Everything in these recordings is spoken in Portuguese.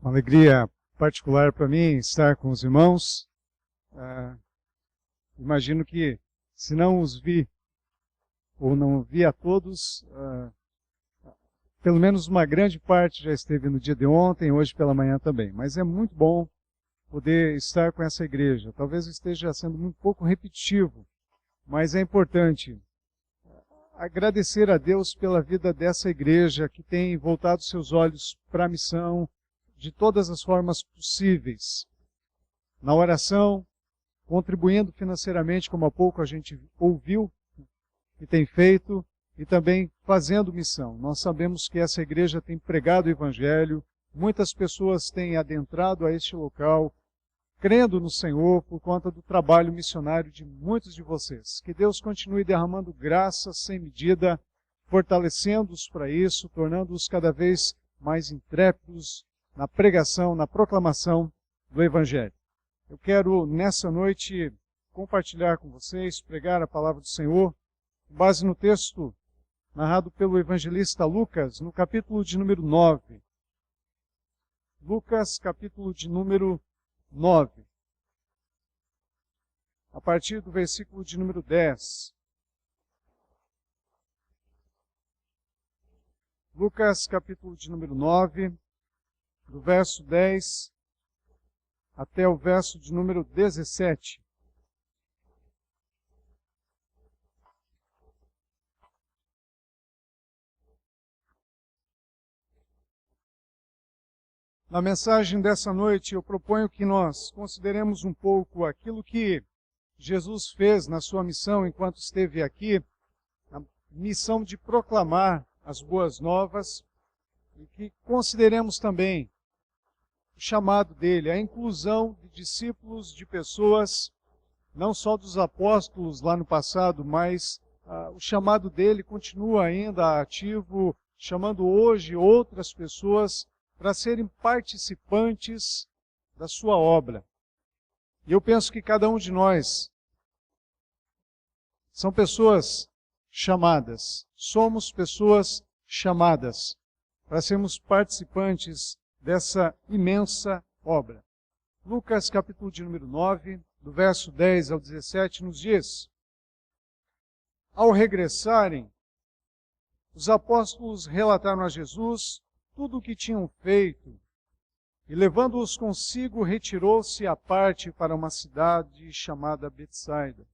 Uma alegria particular para mim estar com os irmãos. Imagino que, se não os vi, ou não vi a todos, pelo menos uma grande parte já esteve no dia de ontem, hoje pela manhã também. Mas é muito bom poder estar com essa igreja. Talvez eu esteja sendo muito pouco repetitivo, mas é importante agradecer a Deus pela vida dessa igreja que tem voltado seus olhos para a missão de todas as formas possíveis. Na oração, contribuindo financeiramente, como há pouco a gente ouviu e tem feito, e também fazendo missão. Nós sabemos que essa igreja tem pregado o Evangelho, muitas pessoas têm adentrado a este local, crendo no Senhor por conta do trabalho missionário de muitos de vocês. Que Deus continue derramando graça sem medida, fortalecendo-os para isso, tornando-os cada vez mais intrépidos na pregação, na proclamação do Evangelho. Eu quero, nessa noite, compartilhar com vocês, pregar a palavra do Senhor, com base no texto narrado pelo evangelista Lucas, no capítulo de número 9. Lucas, capítulo de número 9. A partir do versículo de número 10. Lucas, capítulo de número 9, do verso 10 até o verso de número 17. Na mensagem dessa noite, eu proponho que nós consideremos um pouco aquilo que Jesus fez na sua missão enquanto esteve aqui, a missão de proclamar as boas novas, e que consideremos também o chamado dele, a inclusão de discípulos, de pessoas, não só dos apóstolos lá no passado, mas o chamado dele continua ainda ativo, chamando hoje outras pessoas para serem participantes da sua obra. E eu penso que cada um de nós são pessoas chamadas, somos pessoas chamadas para sermos participantes dessa imensa obra. Lucas, capítulo de número 9, do verso 10 ao 17, nos diz: Ao regressarem, os apóstolos relataram a Jesus tudo o que tinham feito, e levando-os consigo, retirou-se à parte para uma cidade chamada Betsaida.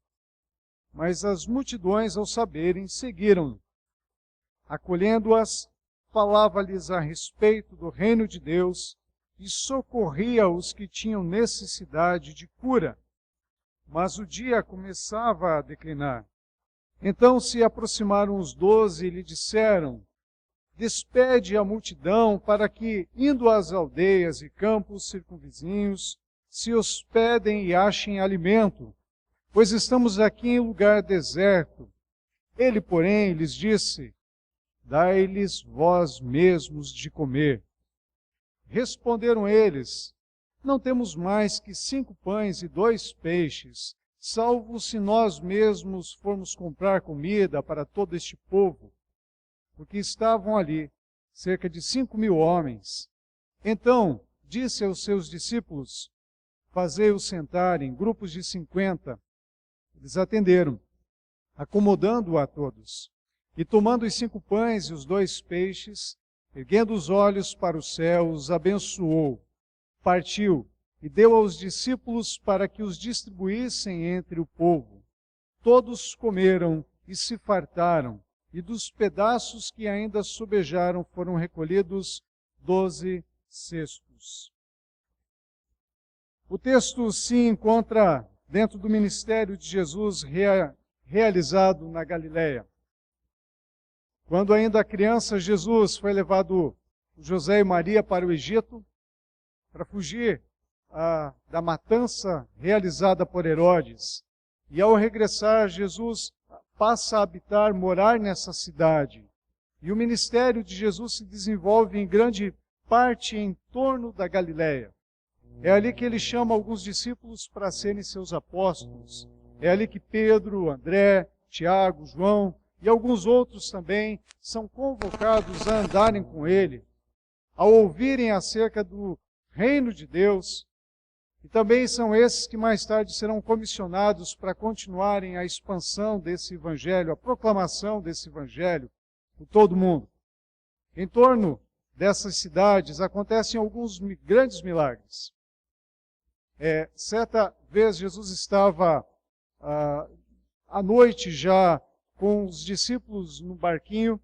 Mas as multidões, ao saberem, seguiram-no. Acolhendo-as, falava-lhes a respeito do reino de Deus e socorria os que tinham necessidade de cura. Mas o dia começava a declinar. Então se aproximaram os 12 e lhe disseram: Despede a multidão para que, indo às aldeias e campos circunvizinhos, se hospedem e achem alimento, pois estamos aqui em lugar deserto. Ele, porém, lhes disse: Dai-lhes vós mesmos de comer. Responderam eles: Não temos mais que 5 pães e 2 peixes, salvo se nós mesmos formos comprar comida para todo este povo. Porque estavam ali cerca de 5.000 homens. Então disse aos seus discípulos: Fazei-os sentar em grupos de 50. Eles atenderam, acomodando-o a todos. E tomando os 5 pães e os 2 peixes, erguendo os olhos para o céu, os abençoou, partiu e deu aos discípulos para que os distribuíssem entre o povo. Todos comeram e se fartaram, e dos pedaços que ainda sobejaram foram recolhidos 12 cestos. O texto se encontra dentro do ministério de Jesus realizado na Galileia. Quando ainda criança, Jesus foi levado por José e Maria para o Egito para fugir da matança realizada por Herodes. E ao regressar, Jesus passa a habitar, morar nessa cidade. E o ministério de Jesus se desenvolve em grande parte em torno da Galileia. É ali que ele chama alguns discípulos para serem seus apóstolos. É ali que Pedro, André, Tiago, João e alguns outros também são convocados a andarem com ele, ao ouvirem acerca do reino de Deus, e também são esses que mais tarde serão comissionados para continuarem a expansão desse evangelho, a proclamação desse evangelho por todo mundo. Em torno dessas cidades acontecem alguns grandes milagres. Certa vez Jesus estava à noite já com os discípulos no barquinho,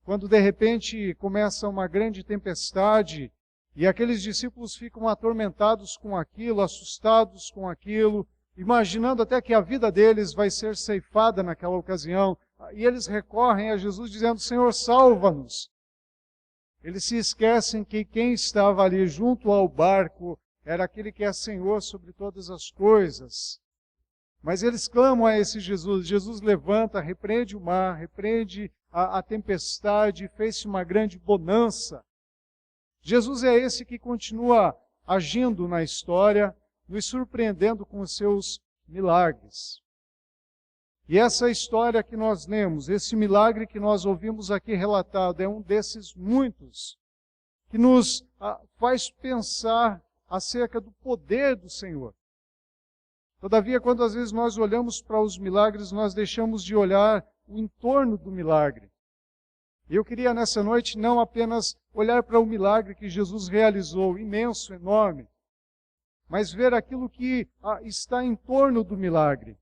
quando de repente começa uma grande tempestade e aqueles discípulos ficam atormentados com aquilo, assustados com aquilo, imaginando até que a vida deles vai ser ceifada naquela ocasião. E eles recorrem a Jesus dizendo: Senhor, salva-nos. Eles se esquecem que quem estava ali junto ao barco era aquele que é Senhor sobre todas as coisas. Mas eles clamam a esse Jesus. Jesus levanta, repreende o mar, repreende a tempestade, fez-se uma grande bonança. Jesus é esse que continua agindo na história, nos surpreendendo com os seus milagres. E essa história que nós lemos, esse milagre que nós ouvimos aqui relatado, é um desses muitos que nos faz pensar acerca do poder do Senhor. Todavia, quando às vezes nós olhamos para os milagres, nós deixamos de olhar o entorno do milagre. Eu queria nessa noite não apenas olhar para o milagre que Jesus realizou, imenso, enorme, mas ver aquilo que está em torno do milagre.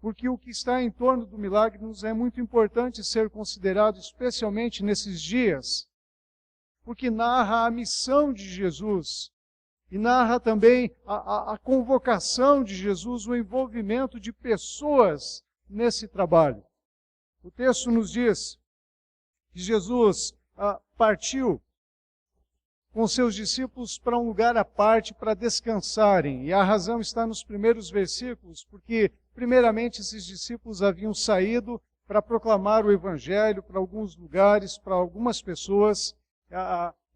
Porque o que está em torno do milagre nos é muito importante ser considerado, especialmente nesses dias, porque narra a missão de Jesus e narra também a convocação de Jesus, o envolvimento de pessoas nesse trabalho. O texto nos diz que Jesus partiu com seus discípulos para um lugar à parte para descansarem. E a razão está nos primeiros versículos, porque primeiramente esses discípulos haviam saído para proclamar o Evangelho para alguns lugares, para algumas pessoas,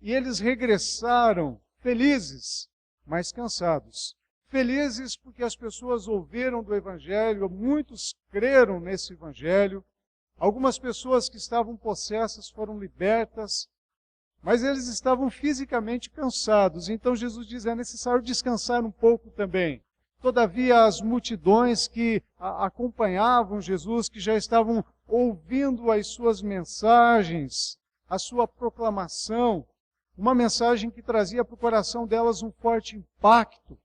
e eles regressaram felizes, mas cansados. Felizes porque as pessoas ouviram do Evangelho, muitos creram nesse Evangelho, algumas pessoas que estavam possessas foram libertas, mas eles estavam fisicamente cansados. Então Jesus diz: é necessário descansar um pouco também. Todavia, as multidões que acompanhavam Jesus, que já estavam ouvindo as suas mensagens, a sua proclamação, uma mensagem que trazia para o coração delas um forte impacto,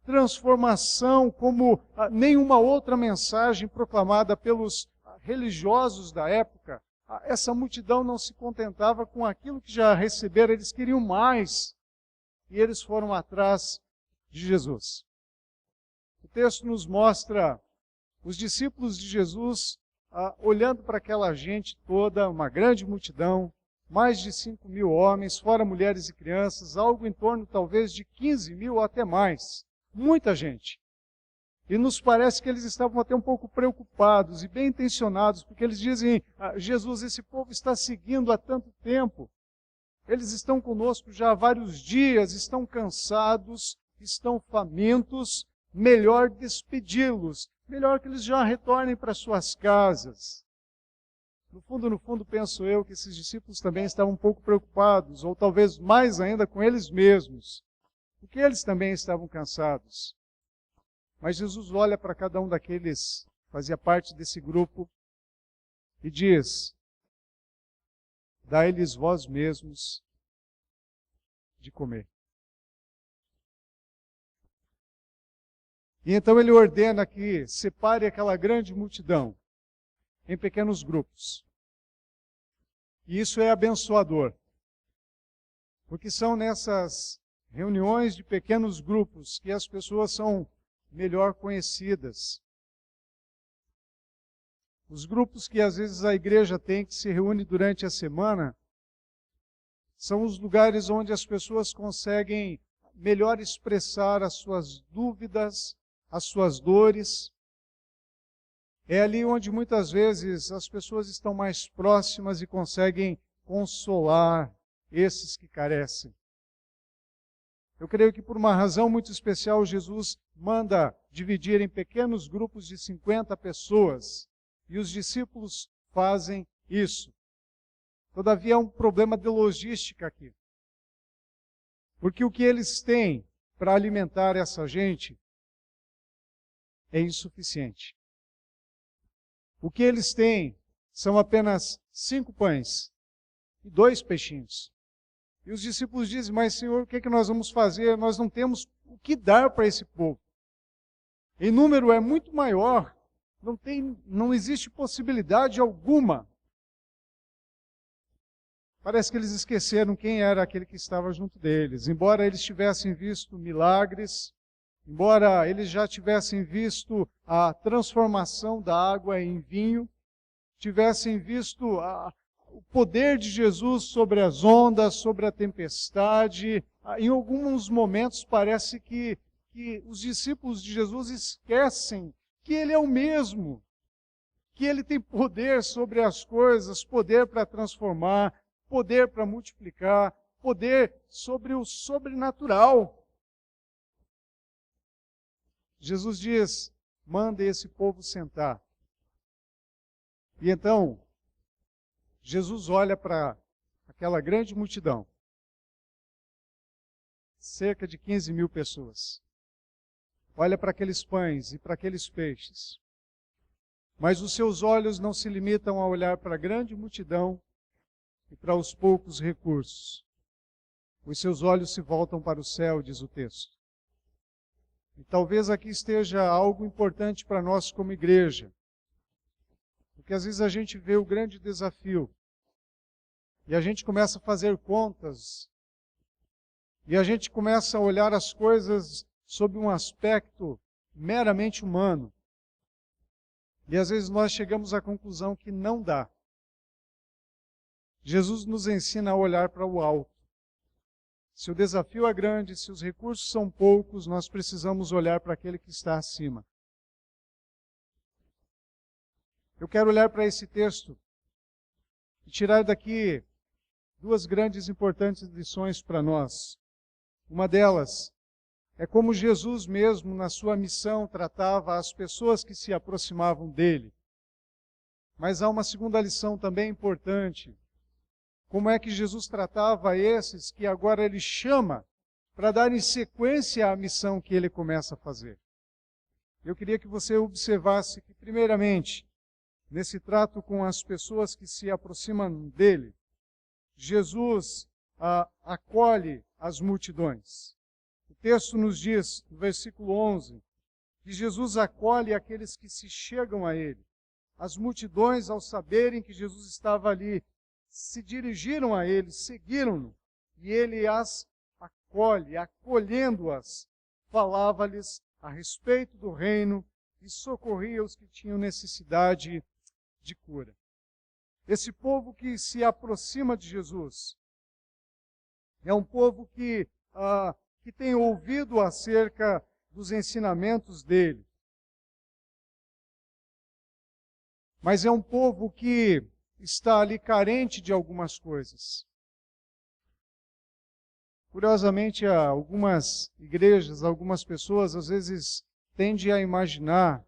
transformação como nenhuma outra mensagem proclamada pelos religiosos da época. Essa multidão não se contentava com aquilo que já receberam, eles queriam mais. E eles foram atrás de Jesus. O texto nos mostra os discípulos de Jesus olhando para aquela gente toda, uma grande multidão, mais de 5.000 homens, fora mulheres e crianças, algo em torno talvez de 15.000 ou até mais. Muita gente. E nos parece que eles estavam até um pouco preocupados e bem intencionados, porque eles dizem: Jesus, esse povo está seguindo há tanto tempo. Eles estão conosco já há vários dias, estão cansados, estão famintos. Melhor despedi-los, melhor que eles já retornem para suas casas. No fundo, penso eu que esses discípulos também estavam um pouco preocupados, ou talvez mais ainda com eles mesmos, porque eles também estavam cansados. Mas Jesus olha para cada um daqueles que fazia parte desse grupo e diz: dai-lhes vós mesmos de comer. E então ele ordena que separe aquela grande multidão em pequenos grupos. E isso é abençoador, porque são nessas reuniões de pequenos grupos que as pessoas são melhor conhecidas. Os grupos que às vezes a igreja tem, que se reúne durante a semana, são os lugares onde as pessoas conseguem melhor expressar as suas dúvidas, as suas dores. É ali onde muitas vezes as pessoas estão mais próximas e conseguem consolar esses que carecem. Eu creio que por uma razão muito especial Jesus manda dividir em pequenos grupos de 50 pessoas e os discípulos fazem isso. Todavia há um problema de logística aqui. Porque o que eles têm para alimentar essa gente é insuficiente. O que eles têm são apenas 5 pães e 2 peixinhos. E os discípulos dizem, mas Senhor, o que é que nós vamos fazer? Nós não temos o que dar para esse povo. Em número é muito maior, não existe possibilidade alguma. Parece que eles esqueceram quem era aquele que estava junto deles. Embora eles tivessem visto milagres, embora eles já tivessem visto a transformação da água em vinho, tivessem visto o poder de Jesus sobre as ondas, sobre a tempestade, em alguns momentos parece que os discípulos de Jesus esquecem que Ele é o mesmo, que Ele tem poder sobre as coisas, poder para transformar, poder para multiplicar, poder sobre o sobrenatural. Jesus diz, manda esse povo sentar. E então, Jesus olha para aquela grande multidão, cerca de 15 mil pessoas. Olha para aqueles pães e para aqueles peixes. Mas os seus olhos não se limitam a olhar para a grande multidão e para os poucos recursos. Os seus olhos se voltam para o céu, diz o texto. E talvez aqui esteja algo importante para nós como igreja. Porque às vezes a gente vê o grande desafio e a gente começa a fazer contas e a gente começa a olhar as coisas sob um aspecto meramente humano. E às vezes nós chegamos à conclusão que não dá. Jesus nos ensina a olhar para o alto. Se o desafio é grande, se os recursos são poucos, nós precisamos olhar para aquele que está acima. Eu quero olhar para esse texto e tirar daqui 2 grandes e importantes lições para nós. Uma delas é como Jesus mesmo, na sua missão, tratava as pessoas que se aproximavam dele. Mas há uma segunda lição também importante. Como é que Jesus tratava esses que agora ele chama para darem sequência à missão que ele começa a fazer. Eu queria que você observasse que, primeiramente, nesse trato com as pessoas que se aproximam dele, Jesus acolhe as multidões. O texto nos diz, no versículo 11, que Jesus acolhe aqueles que se chegam a ele. As multidões, ao saberem que Jesus estava ali, se dirigiram a ele, seguiram-no, e ele as acolhe, acolhendo-as, falava-lhes a respeito do reino e socorria os que tinham necessidade de cura. Esse povo que se aproxima de Jesus é um povo que tem ouvido acerca dos ensinamentos dele. Mas é um povo que está ali carente de algumas coisas. Curiosamente, algumas igrejas, algumas pessoas, às vezes, tendem a imaginar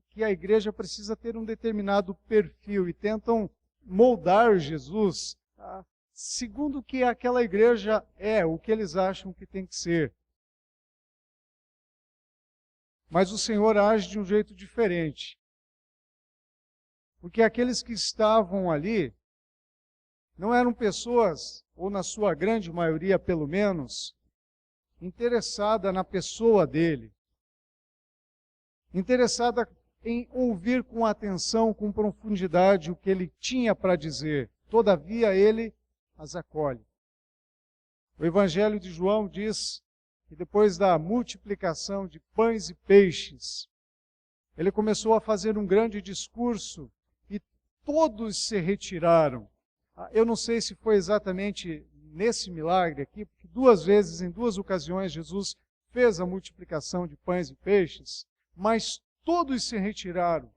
que a igreja precisa ter um determinado perfil e tentam moldar Jesus segundo o que aquela igreja é, o que eles acham que tem que ser. Mas o Senhor age de um jeito diferente. Porque aqueles que estavam ali não eram pessoas, ou na sua grande maioria pelo menos, interessada na pessoa dele. Interessada em ouvir com atenção, com profundidade o que ele tinha para dizer. Todavia ele as acolhe. O Evangelho de João diz que depois da multiplicação de pães e peixes, ele começou a fazer um grande discurso e todos se retiraram. Eu não sei se foi exatamente nesse milagre aqui, porque 2 vezes, em 2 ocasiões, Jesus fez a multiplicação de pães e peixes, mas todos se retiraram.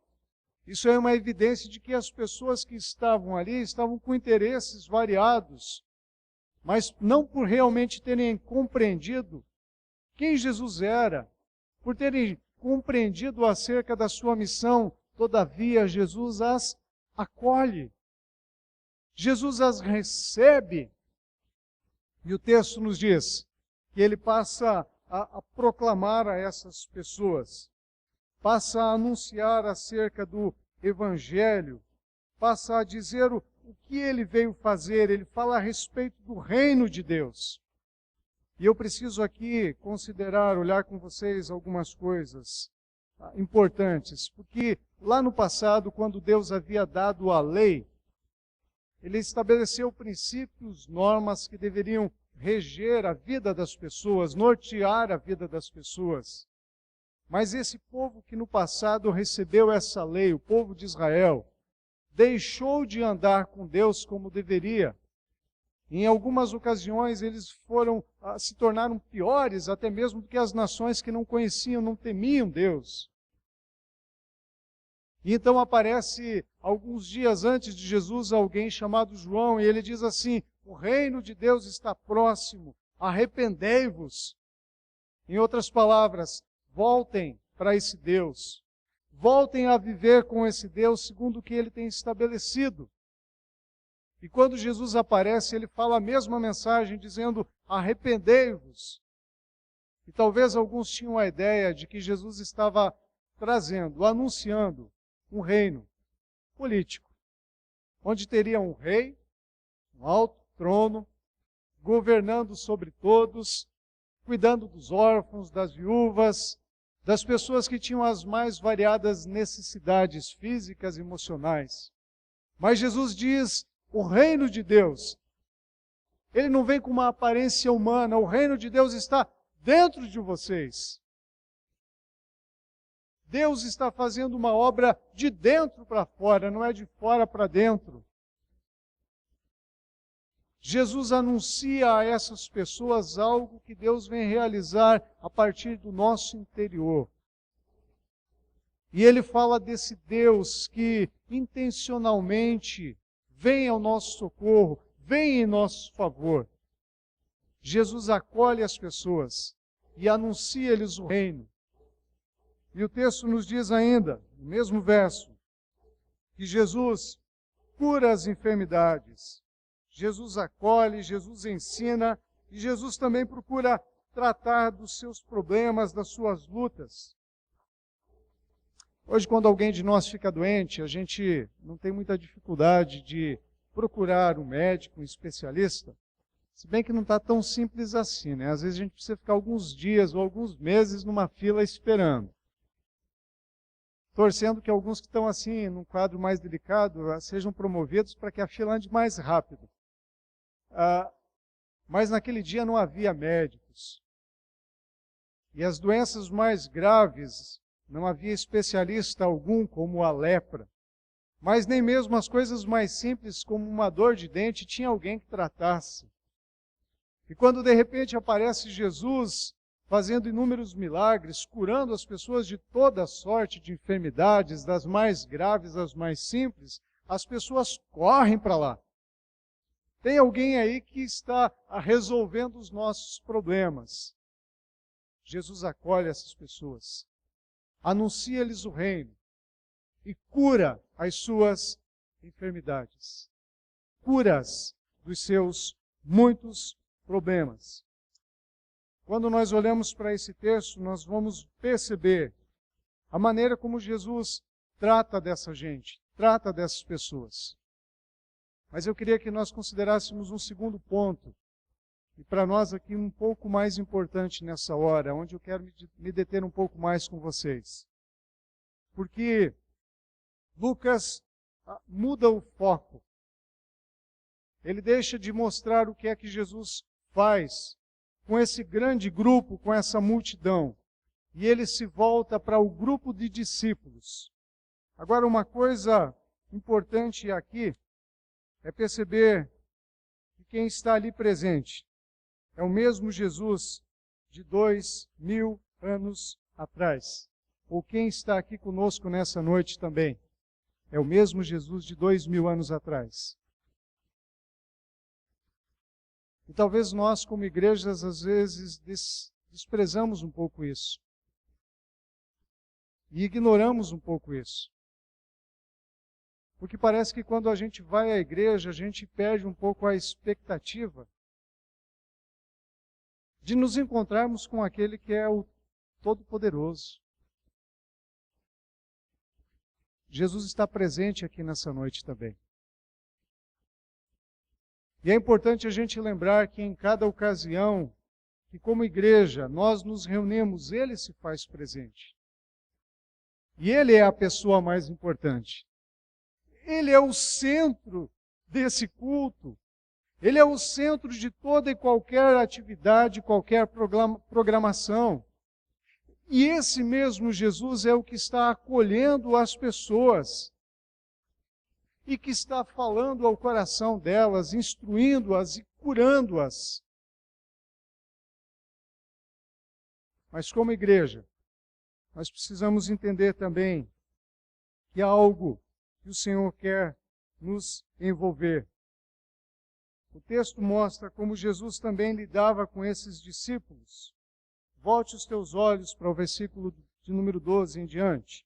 Isso é uma evidência de que as pessoas que estavam ali estavam com interesses variados, mas não por realmente terem compreendido quem Jesus era, por terem compreendido acerca da sua missão. Todavia, Jesus as acolhe. Jesus as recebe. E o texto nos diz que ele passa a proclamar a essas pessoas, passa a anunciar acerca do Evangelho, passa a dizer o que ele veio fazer, ele fala a respeito do reino de Deus. E eu preciso aqui considerar, olhar com vocês algumas coisas importantes, porque lá no passado, quando Deus havia dado a lei, ele estabeleceu princípios, normas que deveriam reger a vida das pessoas, nortear a vida das pessoas. Mas esse povo que no passado recebeu essa lei, o povo de Israel, deixou de andar com Deus como deveria. Em algumas ocasiões eles se tornaram piores até mesmo do que as nações que não conheciam, não temiam Deus. E então aparece, alguns dias antes de Jesus, alguém chamado João, e ele diz assim: o reino de Deus está próximo, arrependei-vos. Em outras palavras, voltem para esse Deus. Voltem a viver com esse Deus segundo o que ele tem estabelecido. E quando Jesus aparece, ele fala a mesma mensagem, dizendo: arrependei-vos. E talvez alguns tinham a ideia de que Jesus estava trazendo, anunciando um reino político, onde teria um rei, um alto trono, governando sobre todos, cuidando dos órfãos, das viúvas, das pessoas que tinham as mais variadas necessidades físicas e emocionais. Mas Jesus diz: o reino de Deus, ele não vem com uma aparência humana, o reino de Deus está dentro de vocês. Deus está fazendo uma obra de dentro para fora, não é de fora para dentro. Jesus anuncia a essas pessoas algo que Deus vem realizar a partir do nosso interior. E ele fala desse Deus que intencionalmente vem ao nosso socorro, vem em nosso favor. Jesus acolhe as pessoas e anuncia-lhes o reino. E o texto nos diz ainda, no mesmo verso, que Jesus cura as enfermidades. Jesus acolhe, Jesus ensina e Jesus também procura tratar dos seus problemas, das suas lutas. Hoje, quando alguém de nós fica doente, a gente não tem muita dificuldade de procurar um médico, um especialista, se bem que não está tão simples assim, né? Às vezes a gente precisa ficar alguns dias ou alguns meses numa fila esperando. Torcendo que alguns que estão assim, num quadro mais delicado, sejam promovidos para que a fila ande mais rápido. Mas naquele dia não havia médicos. E as doenças mais graves, não havia especialista algum, como a lepra. Mas nem mesmo as coisas mais simples, como uma dor de dente, tinha alguém que tratasse. E quando de repente aparece Jesus fazendo inúmeros milagres, curando as pessoas de toda sorte de enfermidades, das mais graves às mais simples, as pessoas correm para lá. Tem alguém aí que está resolvendo os nossos problemas. Jesus acolhe essas pessoas, anuncia-lhes o reino e cura as suas enfermidades. Cura-as dos seus muitos problemas. Quando nós olhamos para esse texto, nós vamos perceber a maneira como Jesus trata dessa gente, trata dessas pessoas. Mas eu queria que nós considerássemos um segundo ponto, e para nós aqui um pouco mais importante nessa hora, onde eu quero me deter um pouco mais com vocês. Porque Lucas muda o foco. Ele deixa de mostrar o que é que Jesus faz com esse grande grupo, com essa multidão. E ele se volta para o grupo de discípulos. Agora, uma coisa importante aqui é perceber que quem está ali presente é o mesmo Jesus de 2000 anos atrás. Ou quem está aqui conosco nessa noite também é o mesmo Jesus de 2000 anos atrás. E talvez nós, como igrejas, às vezes desprezamos um pouco isso. E ignoramos um pouco isso. Porque parece que quando a gente vai à igreja, a gente perde um pouco a expectativa de nos encontrarmos com aquele que é o Todo-Poderoso. Jesus está presente aqui nessa noite também. E é importante a gente lembrar que em cada ocasião que como igreja nós nos reunimos, Ele se faz presente. E Ele é a pessoa mais importante. Ele é o centro desse culto. Ele é o centro de toda e qualquer atividade, qualquer programação. E esse mesmo Jesus é o que está acolhendo as pessoas e que está falando ao coração delas, instruindo-as e curando-as. Mas como igreja, nós precisamos entender também que há algo que o Senhor quer nos envolver. O texto mostra como Jesus também lidava com esses discípulos. Volte os teus olhos para o versículo de número 12 em diante.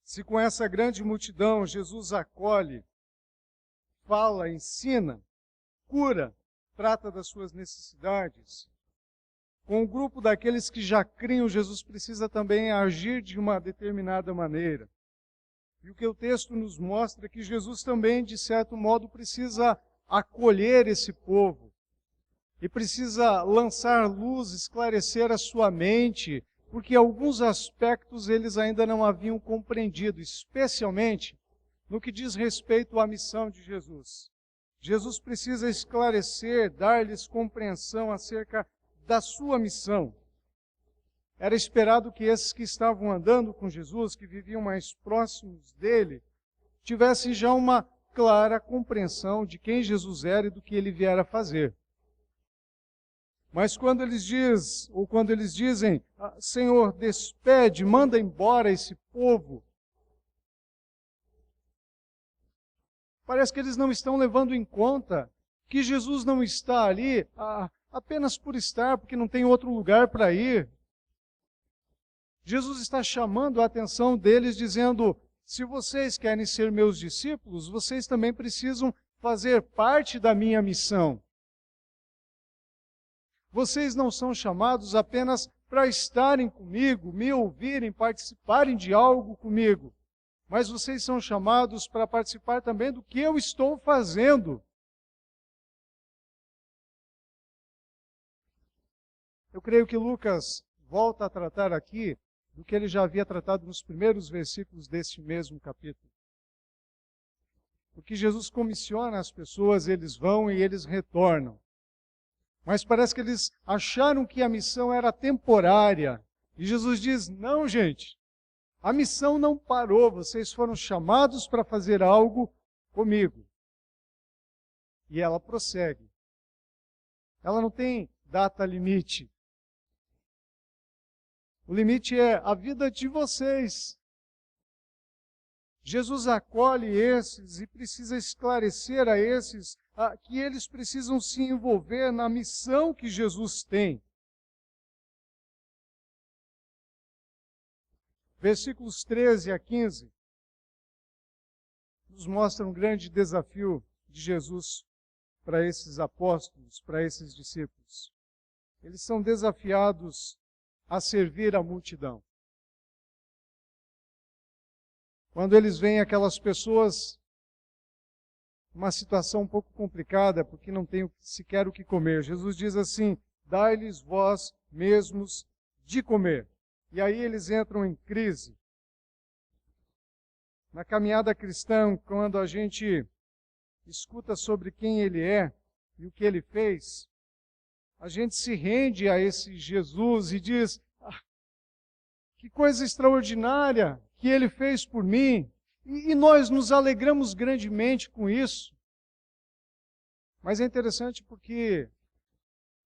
Se com essa grande multidão Jesus acolhe, fala, ensina, cura, trata das suas necessidades, com o grupo daqueles que já criam, Jesus precisa também agir de uma determinada maneira. E o que o texto nos mostra é que Jesus também, de certo modo, precisa acolher esse povo. E precisa lançar luz, esclarecer a sua mente, porque alguns aspectos eles ainda não haviam compreendido, especialmente no que diz respeito à missão de Jesus. Jesus precisa esclarecer, dar-lhes compreensão acerca da sua missão. Era esperado que esses que estavam andando com Jesus, que viviam mais próximos dele, tivessem já uma clara compreensão de quem Jesus era e do que ele viera fazer. Mas quando eles dizem, Senhor, despede, manda embora esse povo, parece que eles não estão levando em conta que Jesus não está ali apenas por estar, porque não tem outro lugar para ir. Jesus está chamando a atenção deles, dizendo, se vocês querem ser meus discípulos, vocês também precisam fazer parte da minha missão. Vocês não são chamados apenas para estarem comigo, me ouvirem, participarem de algo comigo, mas vocês são chamados para participar também do que eu estou fazendo. Eu creio que Lucas volta a tratar aqui do que ele já havia tratado nos primeiros versículos deste mesmo capítulo. Porque Jesus comissiona as pessoas, eles vão e eles retornam. Mas parece que eles acharam que a missão era temporária. E Jesus diz, não, gente, a missão não parou, vocês foram chamados para fazer algo comigo. E ela prossegue. Ela não tem data limite. O limite é a vida de vocês. Jesus acolhe esses e precisa esclarecer a esses que eles precisam se envolver na missão que Jesus tem. Versículos 13 a 15 nos mostram um grande desafio de Jesus para esses apóstolos, para esses discípulos. Eles são desafiados a servir a multidão. Quando eles veem aquelas pessoas numa situação um pouco complicada, porque não tem sequer o que comer, Jesus diz assim, dai-lhes vós mesmos de comer. E aí eles entram em crise. Na caminhada cristã, quando a gente escuta sobre quem ele é e o que ele fez, a gente se rende a esse Jesus e diz, que coisa extraordinária que ele fez por mim. E nós nos alegramos grandemente com isso. Mas é interessante porque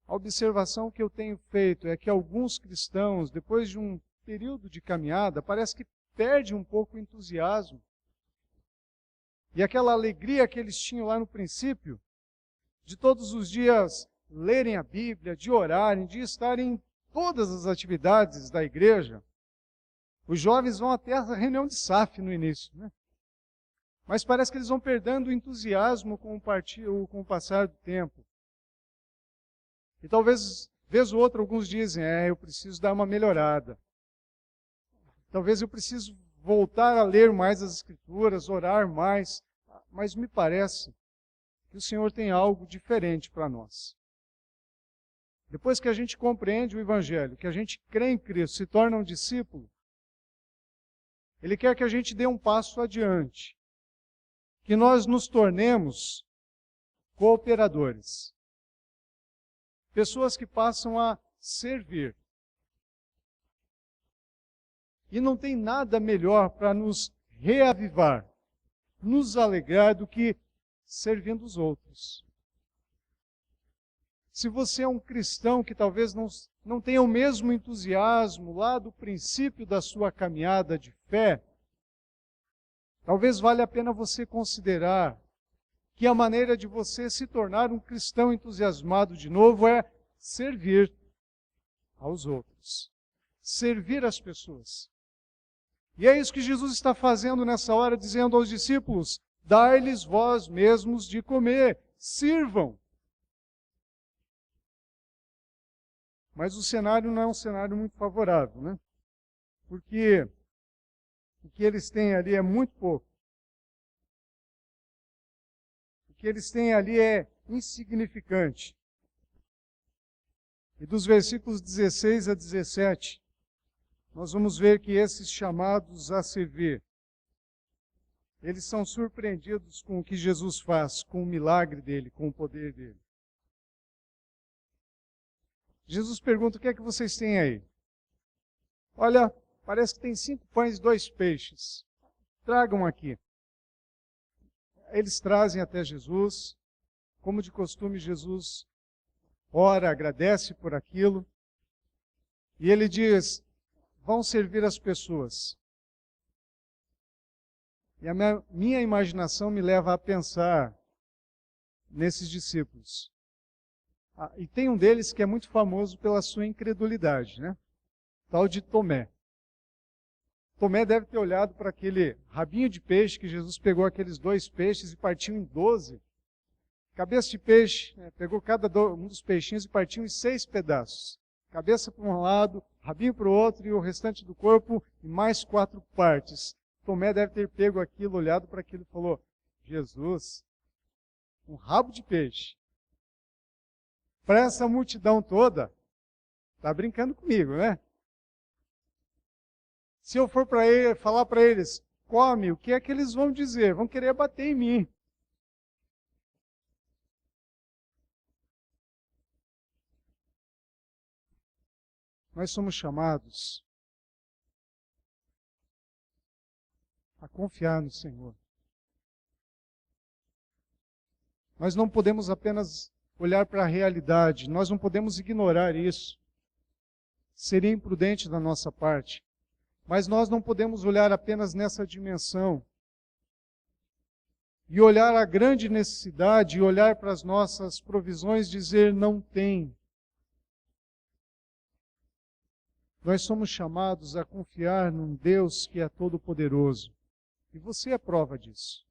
a observação que eu tenho feito é que alguns cristãos, depois de um período de caminhada, parece que perde um pouco o entusiasmo. E aquela alegria que eles tinham lá no princípio, de todos os dias lerem a Bíblia, de orarem, de estarem em todas as atividades da igreja. Os jovens vão até a reunião de SAF no início, né? Mas parece que eles vão perdendo o entusiasmo com o passar do tempo. E talvez, vez ou outra, alguns dizem, eu preciso dar uma melhorada. Talvez eu preciso voltar a ler mais as Escrituras, orar mais. Mas me parece que o Senhor tem algo diferente para nós. Depois que a gente compreende o Evangelho, que a gente crê em Cristo, se torna um discípulo, Ele quer que a gente dê um passo adiante. Que nós nos tornemos cooperadores. Pessoas que passam a servir. E não tem nada melhor para nos reavivar, nos alegrar do que servindo os outros. Se você é um cristão que talvez não tenha o mesmo entusiasmo lá do princípio da sua caminhada de fé, talvez valha a pena você considerar que a maneira de você se tornar um cristão entusiasmado de novo é servir aos outros. Servir as pessoas. E é isso que Jesus está fazendo nessa hora, dizendo aos discípulos, dai-lhes vós mesmos de comer, sirvam. Mas o cenário não é um cenário muito favorável, né? Porque o que eles têm ali é muito pouco. O que eles têm ali é insignificante. E dos versículos 16 a 17, nós vamos ver que esses chamados a servir, eles são surpreendidos com o que Jesus faz, com o milagre dele, com o poder dele. Jesus pergunta, o que é que vocês têm aí? Olha, parece que tem 5 pães e 2 peixes. Tragam aqui. Eles trazem até Jesus. Como de costume, Jesus ora, agradece por aquilo. E ele diz, vão servir as pessoas. E a minha imaginação me leva a pensar nesses discípulos. E tem um deles que é muito famoso pela sua incredulidade, né? Tal de Tomé. Tomé deve ter olhado para aquele rabinho de peixe que Jesus pegou aqueles 2 peixes e partiu em 12. Cabeça de peixe, pegou cada um dos peixinhos e partiu em 6 pedaços. Cabeça para um lado, rabinho para o outro e o restante do corpo em mais 4 partes. Tomé deve ter pego aquilo, olhado para aquilo e falou, Jesus, um rabo de peixe. Para essa multidão toda, está brincando comigo, né? Se eu for falar para eles, come, o que é que eles vão dizer? Vão querer bater em mim. Nós somos chamados a confiar no Senhor. Nós não podemos apenas olhar para a realidade, nós não podemos ignorar isso. Seria imprudente da nossa parte. Mas nós não podemos olhar apenas nessa dimensão e olhar a grande necessidade e olhar para as nossas provisões e dizer não tem. Nós somos chamados a confiar num Deus que é todo-poderoso. E você é prova disso.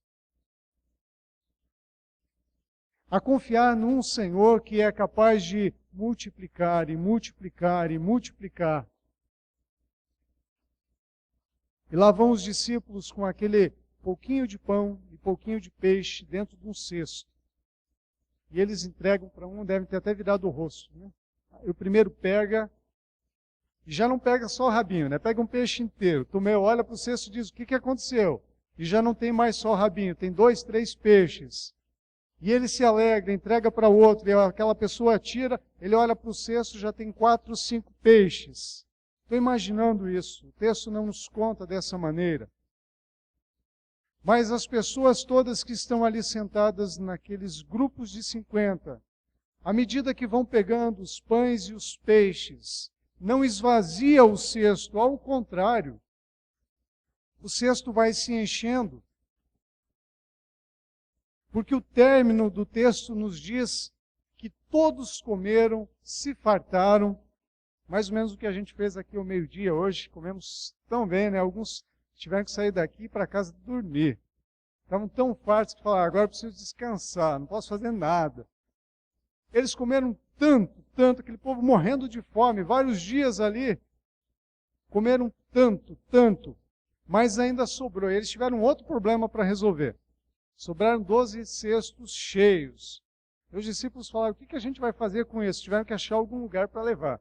A confiar num Senhor que é capaz de multiplicar e multiplicar e multiplicar. E lá vão os discípulos com aquele pouquinho de pão e pouquinho de peixe dentro de um cesto. E eles entregam para um, devem ter até virado o rosto, né? E o primeiro pega, e já não pega só o rabinho, né? Pega um peixe inteiro. Tomé olha para o cesto e diz, o que aconteceu? E já não tem mais só o rabinho, tem 2, 3 peixes. E ele se alegra, entrega para o outro, e aquela pessoa tira, ele olha para o cesto, já tem 4, 5 peixes. Estou imaginando isso, o texto não nos conta dessa maneira. Mas as pessoas todas que estão ali sentadas naqueles grupos de 50, à medida que vão pegando os pães e os peixes, não esvazia o cesto, ao contrário, o cesto vai se enchendo. Porque o término do texto nos diz que todos comeram, se fartaram, mais ou menos o que a gente fez aqui ao meio-dia hoje, comemos tão bem, né? Alguns tiveram que sair daqui para casa dormir. Estavam tão fartos que falaram, agora eu preciso descansar, não posso fazer nada. Eles comeram tanto, tanto, aquele povo morrendo de fome, vários dias ali, comeram tanto, tanto, mas ainda sobrou. Eles tiveram outro problema para resolver. Sobraram 12 cestos cheios. Os discípulos falaram, o que a gente vai fazer com isso? Tiveram que achar algum lugar para levar.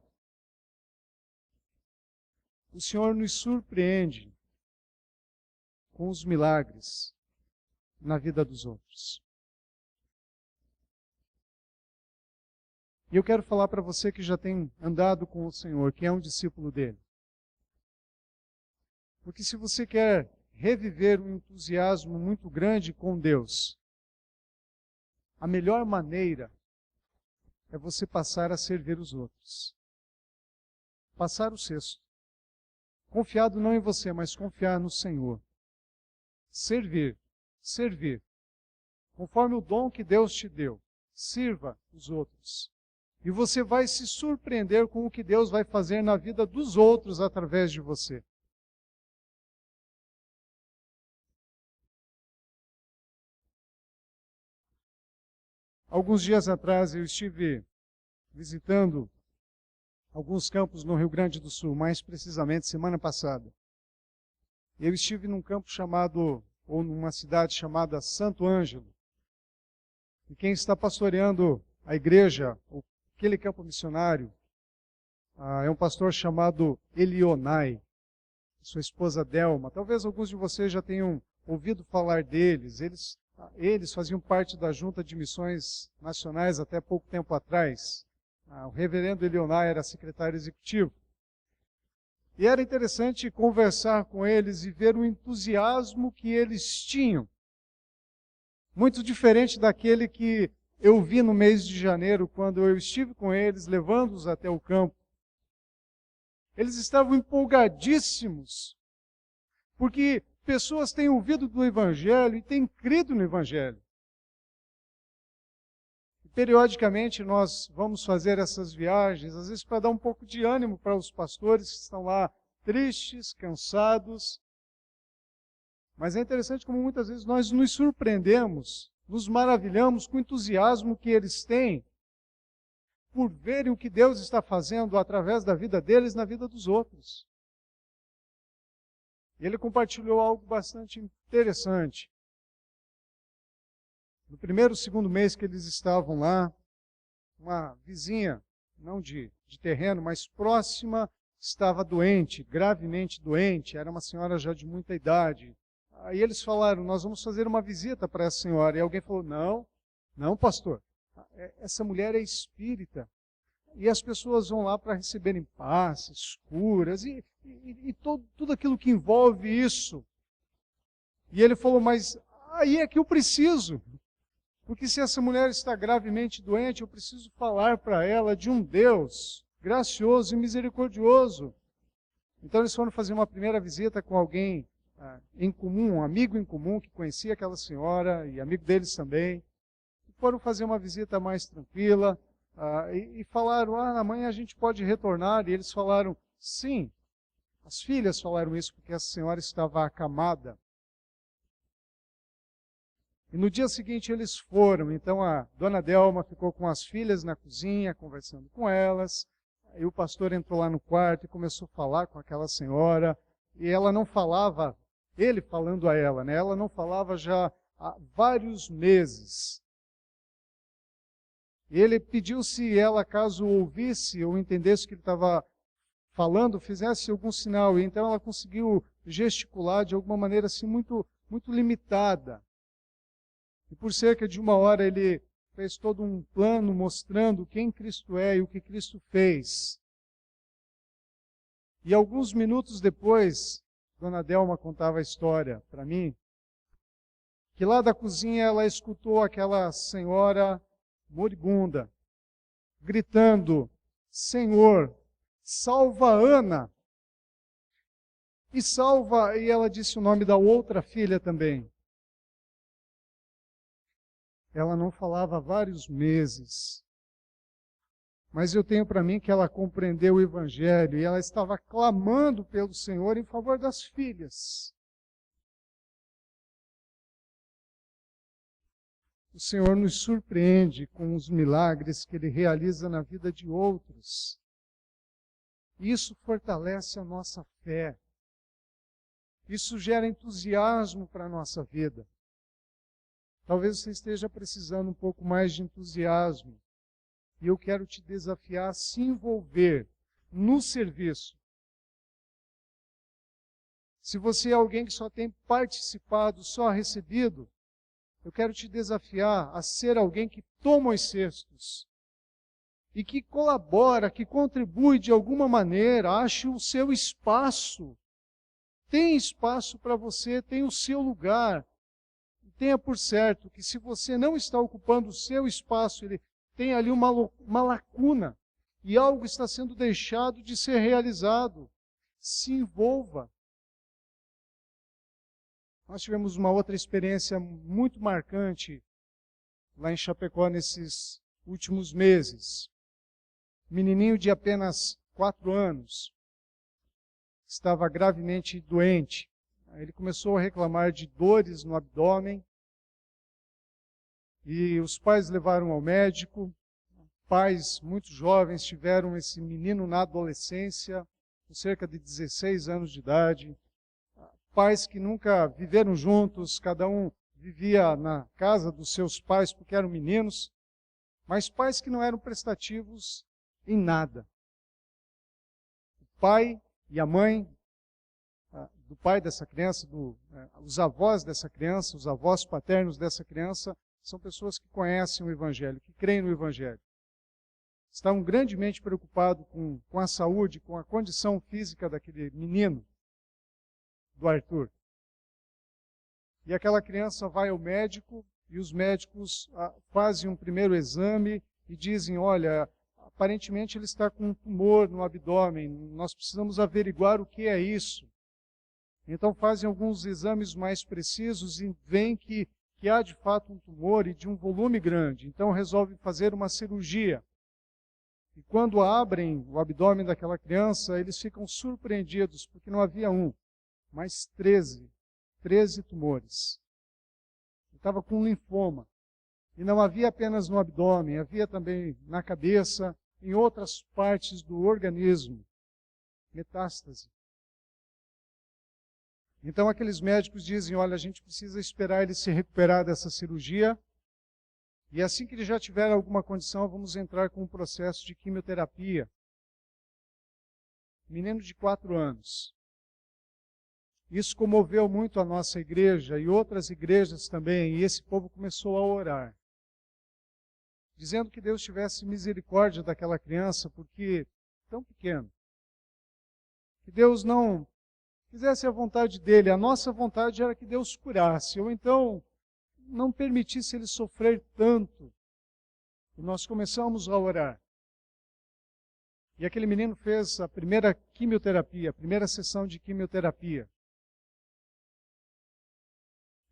O Senhor nos surpreende com os milagres na vida dos outros. E eu quero falar para você que já tem andado com o Senhor, que é um discípulo dele. Porque se você quer reviver um entusiasmo muito grande com Deus, a melhor maneira é você passar a servir os outros. Passar o cesto. Confiado não em você, mas confiar no Senhor. Servir, servir. Conforme o dom que Deus te deu, sirva os outros. E você vai se surpreender com o que Deus vai fazer na vida dos outros através de você. Alguns dias atrás eu estive visitando alguns campos no Rio Grande do Sul, mais precisamente semana passada. Eu estive num campo chamado, ou numa cidade chamada Santo Ângelo. E quem está pastoreando a igreja, aquele campo missionário, é um pastor chamado Elionai, sua esposa Delma. Talvez alguns de vocês já tenham ouvido falar deles. Eles faziam parte da Junta de Missões Nacionais até pouco tempo atrás. O reverendo Elionai era secretário executivo. E era interessante conversar com eles e ver o entusiasmo que eles tinham. Muito diferente daquele que eu vi no mês de janeiro, quando eu estive com eles, levando-os até o campo. Eles estavam empolgadíssimos, porque pessoas têm ouvido do Evangelho e têm crido no Evangelho. E, periodicamente nós vamos fazer essas viagens, às vezes para dar um pouco de ânimo para os pastores que estão lá tristes, cansados. Mas é interessante como muitas vezes nós nos surpreendemos, nos maravilhamos com o entusiasmo que eles têm por verem o que Deus está fazendo através da vida deles na vida dos outros. E ele compartilhou algo bastante interessante. No primeiro, segundo mês que eles estavam lá, uma vizinha, não de terreno, mas próxima, estava doente, gravemente doente, era uma senhora já de muita idade. Aí eles falaram, nós vamos fazer uma visita para essa senhora. E alguém falou, não, pastor, essa mulher é espírita. E as pessoas vão lá para receberem passes, curas e tudo aquilo que envolve isso. E ele falou, mas aí é que eu preciso. Porque se essa mulher está gravemente doente, eu preciso falar para ela de um Deus gracioso e misericordioso. Então eles foram fazer uma primeira visita com alguém em comum, um amigo em comum que conhecia aquela senhora e amigo deles também. E foram fazer uma visita mais tranquila e falaram, amanhã a gente pode retornar. E eles falaram, sim. As filhas falaram isso porque a senhora estava acamada. E no dia seguinte eles foram. Então a dona Delma ficou com as filhas na cozinha, conversando com elas. E o pastor entrou lá no quarto e começou a falar com aquela senhora. E ela não falava, ele falando a ela, né? Ela não falava já há vários meses. E ele pediu se ela, caso ouvisse ou entendesse o que ele estava falando, fizesse algum sinal. E então ela conseguiu gesticular de alguma maneira assim muito, muito limitada. E por cerca de 1 hora ele fez todo um plano mostrando quem Cristo é e o que Cristo fez. E alguns minutos depois, Dona Delma contava a história para mim, que lá da cozinha ela escutou aquela senhora moribunda, gritando, Senhor, salva Ana. E ela disse o nome da outra filha também. Ela não falava há vários meses. Mas eu tenho para mim que ela compreendeu o Evangelho e ela estava clamando pelo Senhor em favor das filhas. o Senhor nos surpreende com os milagres que Ele realiza na vida de outros. Isso fortalece a nossa fé. Isso gera entusiasmo para a nossa vida. Talvez você esteja precisando um pouco mais de entusiasmo. E eu quero te desafiar a se envolver no serviço. Se você é alguém que só tem participado, só recebido, eu quero te desafiar a ser alguém que toma os cestos e que colabora, que contribui de alguma maneira, ache o seu espaço. Tem espaço para você, tem o seu lugar. Tenha por certo que se você não está ocupando o seu espaço, ele tem ali uma lacuna e algo está sendo deixado de ser realizado. Se envolva. Nós tivemos uma outra experiência muito marcante lá em Chapecó nesses últimos meses. Menininho de apenas 4 anos estava gravemente doente. Ele começou a reclamar de dores no abdômen e os pais levaram ao médico. Pais muito jovens tiveram esse menino na adolescência, com cerca de 16 anos de idade. Pais que nunca viveram juntos, cada um vivia na casa dos seus pais porque eram meninos, mas pais que não eram prestativos em nada. O pai e a mãe do pai dessa criança, os avós dessa criança, os avós paternos dessa criança, são pessoas que conhecem o Evangelho, que creem no Evangelho. Estavam grandemente preocupados com a saúde, com a condição física daquele menino, do Arthur. E aquela criança vai ao médico e os médicos fazem um primeiro exame e dizem, olha, aparentemente ele está com um tumor no abdômen, nós precisamos averiguar o que é isso. Então fazem alguns exames mais precisos e veem que há de fato um tumor e de um volume grande. Então resolvem fazer uma cirurgia. E quando abrem o abdômen daquela criança, eles ficam surpreendidos, porque não havia um, mas 13 tumores. Ele estava com linfoma. E não havia apenas no abdômen, havia também na cabeça, em outras partes do organismo. Metástase. Então aqueles médicos dizem, olha, a gente precisa esperar ele se recuperar dessa cirurgia, e assim que ele já tiver alguma condição, vamos entrar com um processo de quimioterapia. Menino de 4 anos. Isso comoveu muito a nossa igreja e outras igrejas também, e esse povo começou a orar, dizendo que Deus tivesse misericórdia daquela criança, porque tão pequeno, que Deus não fizesse a vontade dele, a nossa vontade era que Deus curasse, ou então não permitisse ele sofrer tanto. E nós começamos a orar. E aquele menino fez a primeira quimioterapia, a primeira sessão de quimioterapia.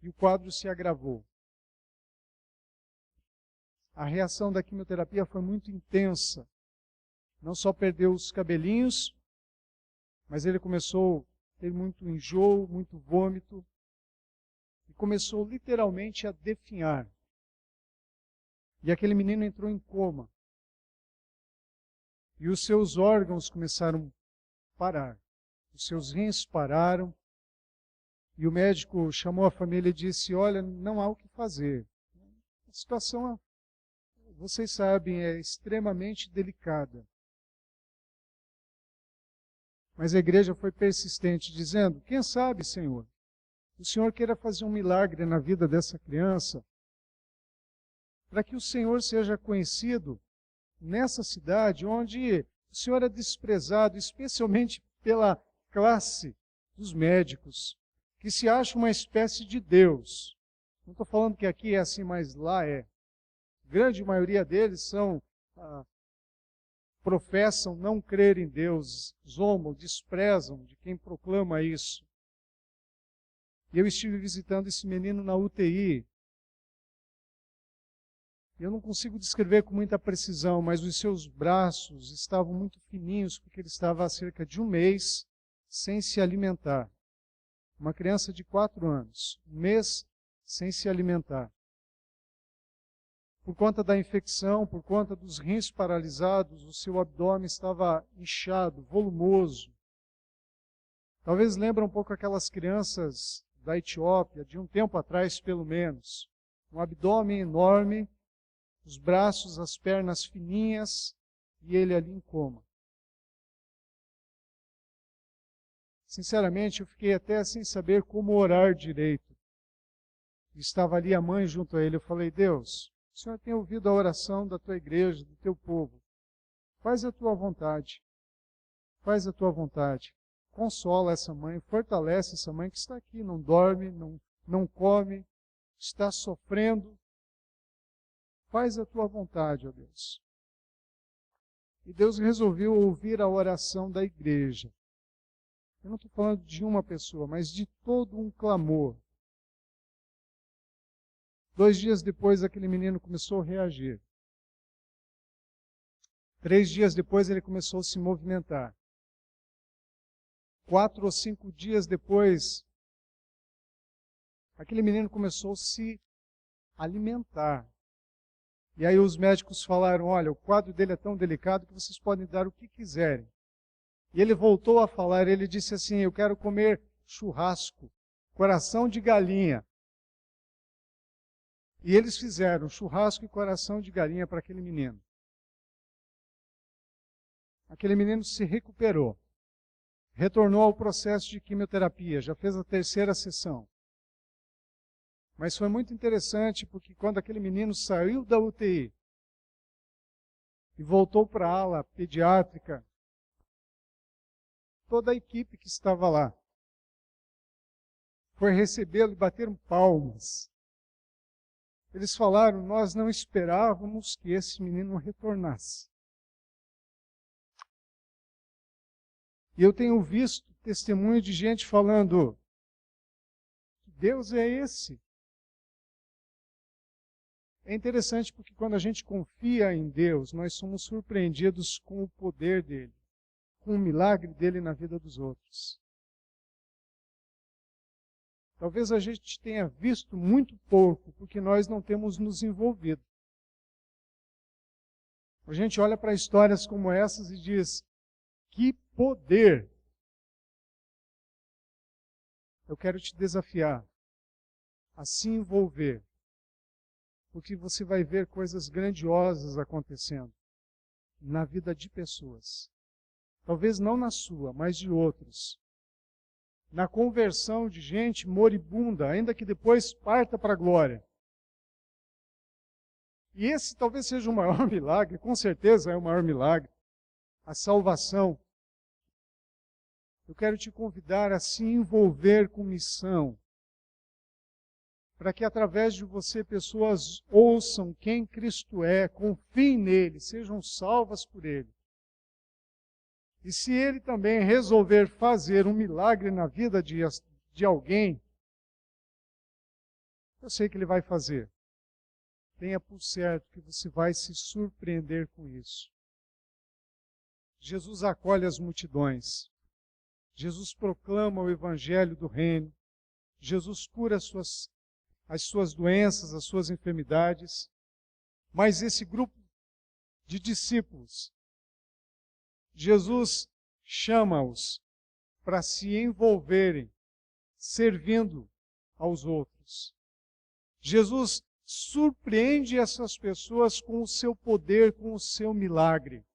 E o quadro se agravou. A reação da quimioterapia foi muito intensa. Não só perdeu os cabelinhos, mas ele começou a ter muito enjoo, muito vômito, e começou literalmente a definhar. E aquele menino entrou em coma. E os seus órgãos começaram a parar. Os seus rins pararam. E o médico chamou a família e disse, olha, não há o que fazer. A situação, vocês sabem, é extremamente delicada. Mas a igreja foi persistente, dizendo, quem sabe, Senhor, o Senhor queira fazer um milagre na vida dessa criança, para que o Senhor seja conhecido nessa cidade onde o Senhor é desprezado, especialmente pela classe dos médicos, que se acha uma espécie de Deus. Não estou falando que aqui é assim, mas lá é. A grande maioria deles professam não crer em Deus, zombam, desprezam de quem proclama isso. E eu estive visitando esse menino na UTI. Eu não consigo descrever com muita precisão, mas os seus braços estavam muito fininhos, porque ele estava há cerca de 1 mês sem se alimentar. Uma criança de 4 anos, 1 mês sem se alimentar. Por conta da infecção, por conta dos rins paralisados, o seu abdômen estava inchado, volumoso. Talvez lembre um pouco aquelas crianças da Etiópia, de um tempo atrás, pelo menos. Um abdômen enorme, os braços, as pernas fininhas, e ele ali em coma. Sinceramente, eu fiquei até sem saber como orar direito. Estava ali a mãe junto a ele. Eu falei, Deus, o Senhor tem ouvido a oração da tua igreja, do teu povo. Faz a tua vontade. Faz a tua vontade. Consola essa mãe, fortalece essa mãe que está aqui, não dorme, não come, está sofrendo. Faz a tua vontade, ó Deus. E Deus resolveu ouvir a oração da igreja. Eu não estou falando de uma pessoa, mas de todo um clamor. 2 dias depois, aquele menino começou a reagir. 3 dias depois, ele começou a se movimentar. 4 ou 5 dias depois, aquele menino começou a se alimentar. E aí os médicos falaram, olha, o quadro dele é tão delicado que vocês podem dar o que quiserem. E ele voltou a falar, ele disse assim, eu quero comer churrasco, coração de galinha. E eles fizeram churrasco e coração de galinha para aquele menino. Aquele menino se recuperou. Retornou ao processo de quimioterapia, já fez a 3ª sessão. Mas foi muito interessante, porque quando aquele menino saiu da UTI e voltou para a ala pediátrica, toda a equipe que estava lá foi recebê-lo e bateram palmas. Eles falaram, nós não esperávamos que esse menino retornasse. E eu tenho visto testemunho de gente falando, que Deus é esse? É interessante porque quando a gente confia em Deus, nós somos surpreendidos com o poder dele, com o milagre dele na vida dos outros. Talvez a gente tenha visto muito pouco, porque nós não temos nos envolvido. A gente olha para histórias como essas e diz, que poder! Eu quero te desafiar a se envolver, porque você vai ver coisas grandiosas acontecendo na vida de pessoas. Talvez não na sua, mas de outros. Na conversão de gente moribunda, ainda que depois parta para a glória. E esse talvez seja o maior milagre, com certeza é o maior milagre, a salvação. Eu quero te convidar a se envolver com missão, para que através de você pessoas ouçam quem Cristo é, confiem nele, sejam salvas por ele. E se ele também resolver fazer um milagre na vida de alguém, eu sei que ele vai fazer. Tenha por certo que você vai se surpreender com isso. Jesus acolhe as multidões. Jesus proclama o evangelho do reino. Jesus cura as suas doenças, as suas enfermidades. Mas esse grupo de discípulos, Jesus chama-os para se envolverem, servindo aos outros. Jesus surpreende essas pessoas com o seu poder, com o seu milagre.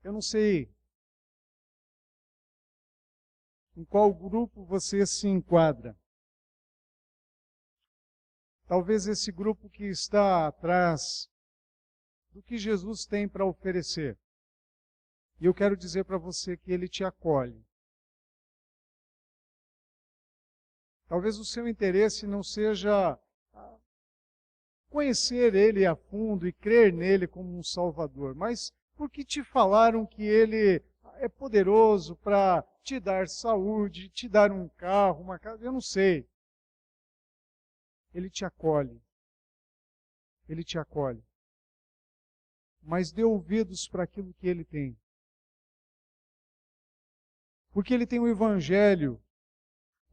Eu não sei em qual grupo você se enquadra. Talvez esse grupo que está atrás do que Jesus tem para oferecer. E eu quero dizer para você que ele te acolhe. Talvez o seu interesse não seja conhecer ele a fundo e crer nele como um Salvador, mas porque te falaram que ele é poderoso para te dar saúde, te dar um carro, uma casa, eu não sei. Ele te acolhe. Ele te acolhe. Mas dê ouvidos para aquilo que ele tem. Porque ele tem um evangelho,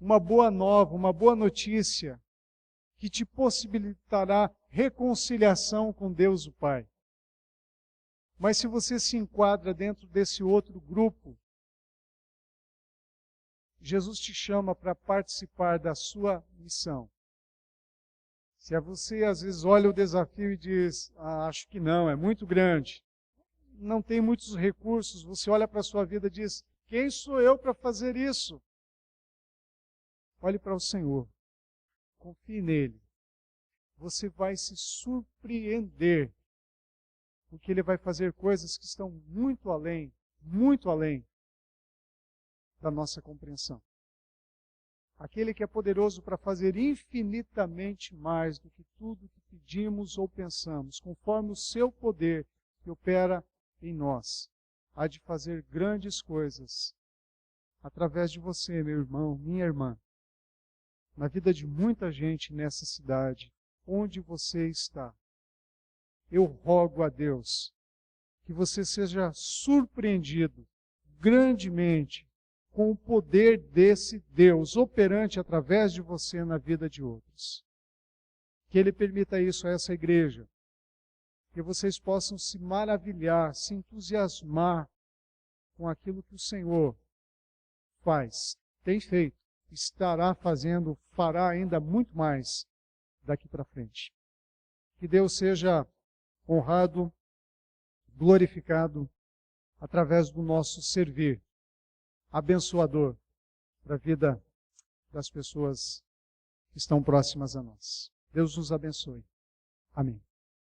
uma boa nova, uma boa notícia que te possibilitará reconciliação com Deus o Pai. Mas se você se enquadra dentro desse outro grupo, Jesus te chama para participar da sua missão. Se você às vezes olha o desafio e diz, acho que não, é muito grande, não tem muitos recursos, você olha para a sua vida e diz, quem sou eu para fazer isso? Olhe para o Senhor, confie nele. Você vai se surpreender, porque Ele vai fazer coisas que estão muito além da nossa compreensão. Aquele que é poderoso para fazer infinitamente mais do que tudo que pedimos ou pensamos, conforme o seu poder que opera em nós, há de fazer grandes coisas através de você, meu irmão, minha irmã, na vida de muita gente nessa cidade, onde você está. Eu rogo a Deus que você seja surpreendido grandemente com o poder desse Deus operante através de você na vida de outros. Que Ele permita isso a essa igreja, que vocês possam se maravilhar, se entusiasmar com aquilo que o Senhor faz, tem feito, estará fazendo, fará ainda muito mais daqui para frente. Que Deus seja honrado, glorificado através do nosso servir abençoador para a vida das pessoas que estão próximas a nós. Deus nos abençoe. Amém.